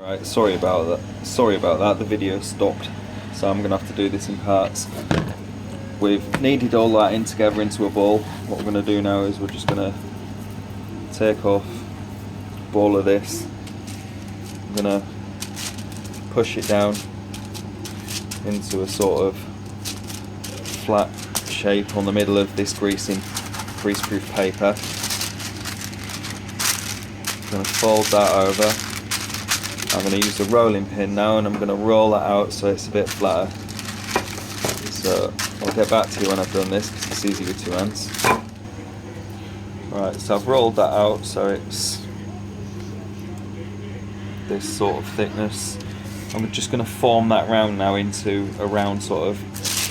Right, sorry about that, the video stopped, so I'm gonna have to do this in parts. We've kneaded all that in together into a ball. What we're gonna do now is we're just gonna take off a ball of this. I'm gonna push it down into a sort of flat shape on the middle of this greaseproof paper. I'm going to fold that over. I'm going to use a rolling pin now and I'm going to roll that out so it's a bit flatter. So I'll get back to you when I've done this because it's easy with two hands. Right, so I've rolled that out so it's this sort of thickness. I'm just going to form that round now into a round sort of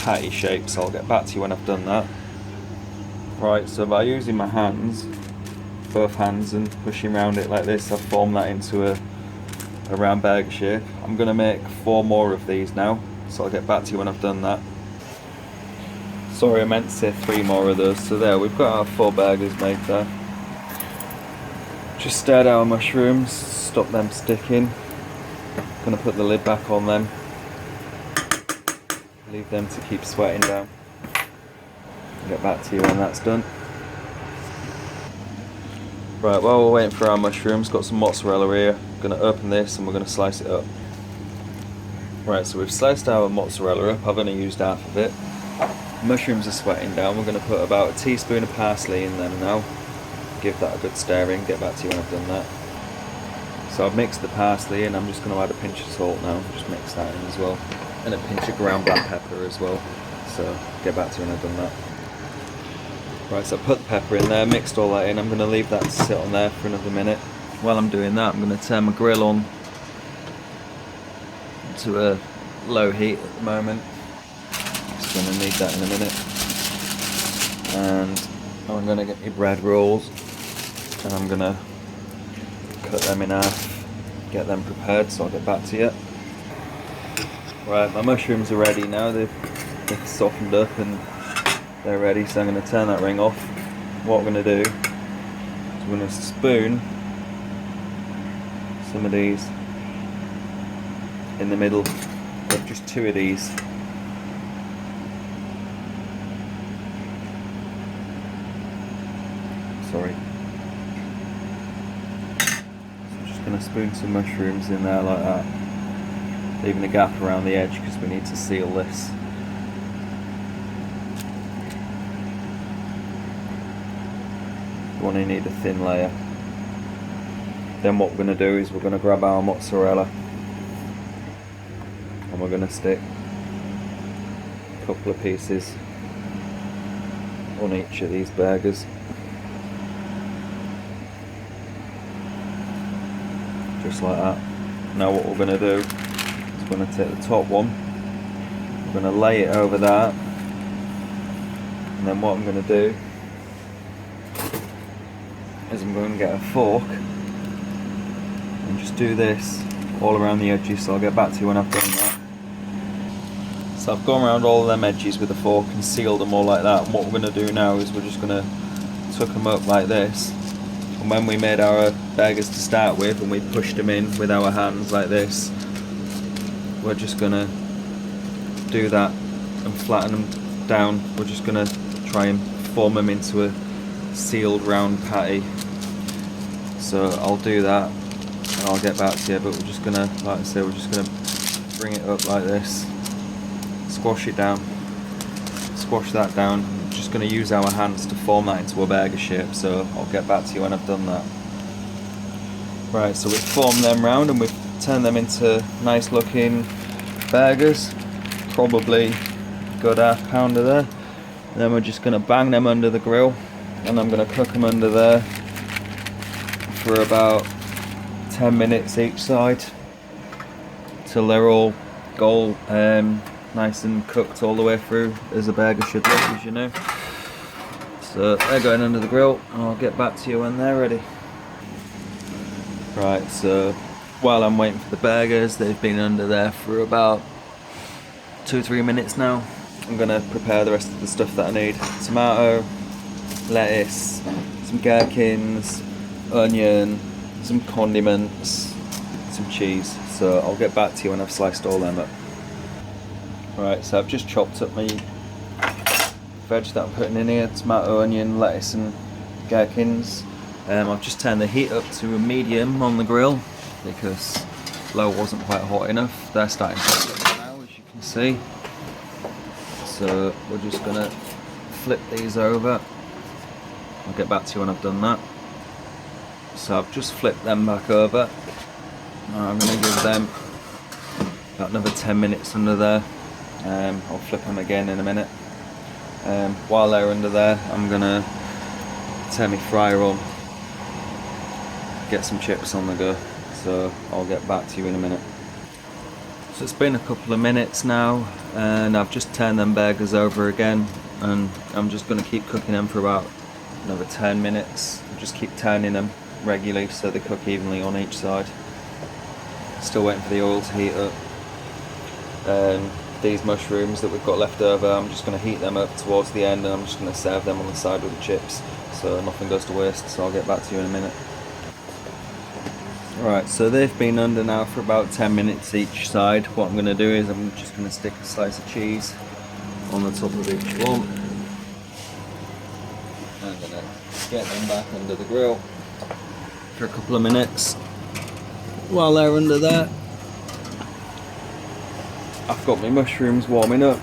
patty shape, so I'll get back to you when I've done that. Right, so by using my hands, both hands, and pushing around it like this, I've formed that into a round burger shape. I'm going to make 4 more of these now, so I'll get back to you when I've done that. Sorry, I meant to say 3 more of those. So there, we've got our 4 burgers made there. Just stirred our mushrooms, stop them sticking. Gonna put the lid back on them. Leave them to keep sweating down. I'll get back to you when that's done. Right, while we're waiting for our mushrooms, got some mozzarella here. Gonna open this and we're gonna slice it up. Right, so we've sliced our mozzarella up. I've only used half of it. Mushrooms are sweating down. We're gonna put about a teaspoon of parsley in them now. Give that a good stirring. Get back to you when I've done that. So I've mixed the parsley and I'm just going to add a pinch of salt now. Just mix that in as well. And a pinch of ground black pepper as well. So get back to you when I've done that. Right, so I put the pepper in there, mixed all that in. I'm going to leave that to sit on there for another minute. While I'm doing that, I'm going to turn my grill on to a low heat at the moment. Just going to need that in a minute. And I'm going to get my bread rolls. And I'm going to cut them in half, get them prepared, so I'll get back to you. Right, my mushrooms are ready now. They've softened up and they're ready, so I'm going to turn that ring off. What I'm going to do is I'm going to spoon some of these in the middle. Got just 2 of these. Sorry. Going to spoon some mushrooms in there like that, leaving a gap around the edge because we need to seal this. You want to need a thin layer. Then what we're going to do is we're going to grab our mozzarella and we're going to stick a couple of pieces on each of these burgers. Just like that. Now what we're going to do is we're going to take the top one, we're going to lay it over that, and then what I'm going to do is I'm going to get a fork and just do this all around the edges, so I'll get back to you when I've done that. So I've gone around all of them edges with a fork and sealed them all like that, and what we're going to do now is we're just going to tuck them up like this. And when we made our burgers to start with and we pushed them in with our hands like this, we're just going to do that and flatten them down. We're just going to try and form them into a sealed round patty. So I'll do that and I'll get back to you, but we're just going to, like I say, we're just going to bring it up like this, squash it down, squash that down. Just going to use our hands to form that into a burger shape, so I'll get back to you when I've done that. Right, so we've formed them round and we've turned them into nice looking burgers, probably a good ½ pounder there. And then we're just going to bang them under the grill and I'm going to cook them under there for about 10 minutes each side till they're all nice and cooked all the way through, as a burger should look, as you know. So they're going under the grill and I'll get back to you when they're ready. Right, so while I'm waiting for the burgers, they've been under there for about 2-3 minutes now. I'm going to prepare the rest of the stuff that I need. Tomato, lettuce, some gherkins, onion, some condiments, some cheese. So I'll get back to you when I've sliced all them up. Right, so I've just chopped up my veg that I'm putting in here, tomato, onion, lettuce and gherkins. I've just turned the heat up to a medium on the grill because low wasn't quite hot enough. They're starting to cook now, as you can see. So we're just gonna flip these over. I'll get back to you when I've done that. So I've just flipped them back over. Now I'm gonna give them about another 10 minutes under there. I'll flip them again in a minute. While they're under there, I'm gonna turn my fryer on, get some chips on the go. So I'll get back to you in a minute. So it's been a couple of minutes now, and I've just turned them burgers over again, and I'm just gonna keep cooking them for about another 10 minutes. Just keep turning them regularly so they cook evenly on each side. Still waiting for the oil to heat up. These mushrooms that we've got left over, I'm just going to heat them up towards the end, and I'm just going to serve them on the side with the chips so nothing goes to waste. So I'll get back to you in a minute. Right, so they've been under now for about 10 minutes each side. What I'm going to do is I'm just going to stick a slice of cheese on the top of each one. I'm going to get them back under the grill for a couple of minutes. While they're under there, I've got my mushrooms warming up.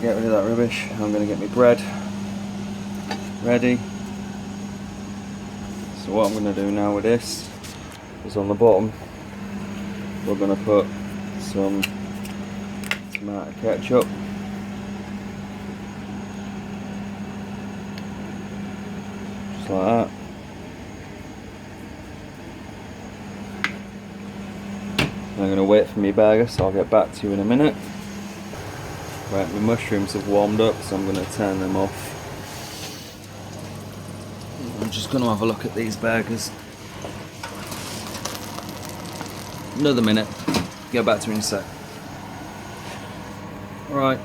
Get rid of that rubbish. I'm going to get my bread ready. So what I'm going to do now with this is on the bottom we're going to put some tomato ketchup. Just like that. I'm going to wait for my burger, so I'll get back to you in a minute. Right, my mushrooms have warmed up, so I'm going to turn them off. I'm just going to have a look at these burgers. Another minute. Get back to you in a sec. Right,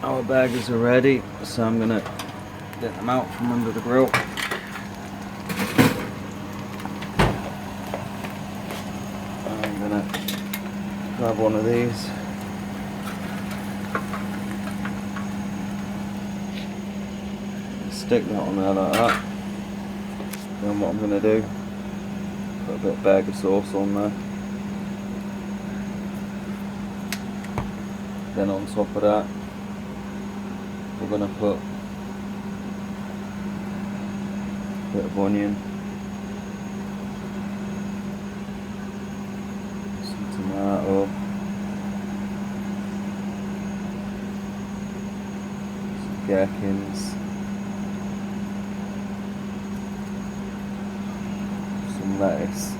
our burgers are ready, so I'm going to get them out from under the grill. I'm going to grab one of these. Stick that on there like that. Then what I'm going to do, put a bit of burger sauce on there. Then on top of that, we're going to put a bit of onion, some tomato, some gherkins, some lettuce,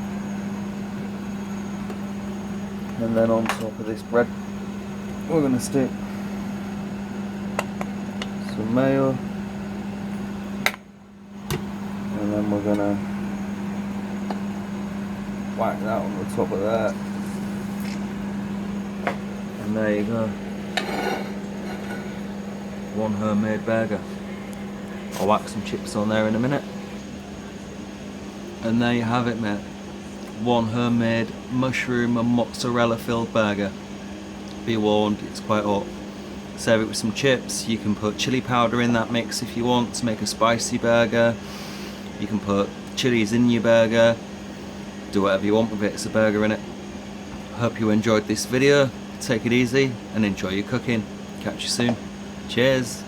and then on top of this bread we're going to stick some mayo, and then we're going to whack that on the top of that, and there you go, one homemade burger. I'll whack some chips on there in a minute, and there you have it, mate. One homemade mushroom and mozzarella filled burger. Be warned, it's quite hot. Serve it with some chips. You can put chili powder in that mix if you want to make a spicy burger. You can put chilies in your burger. Do whatever you want with it, it's a burger in it. Hope you enjoyed this video. Take it easy and enjoy your cooking. Catch you soon. Cheers.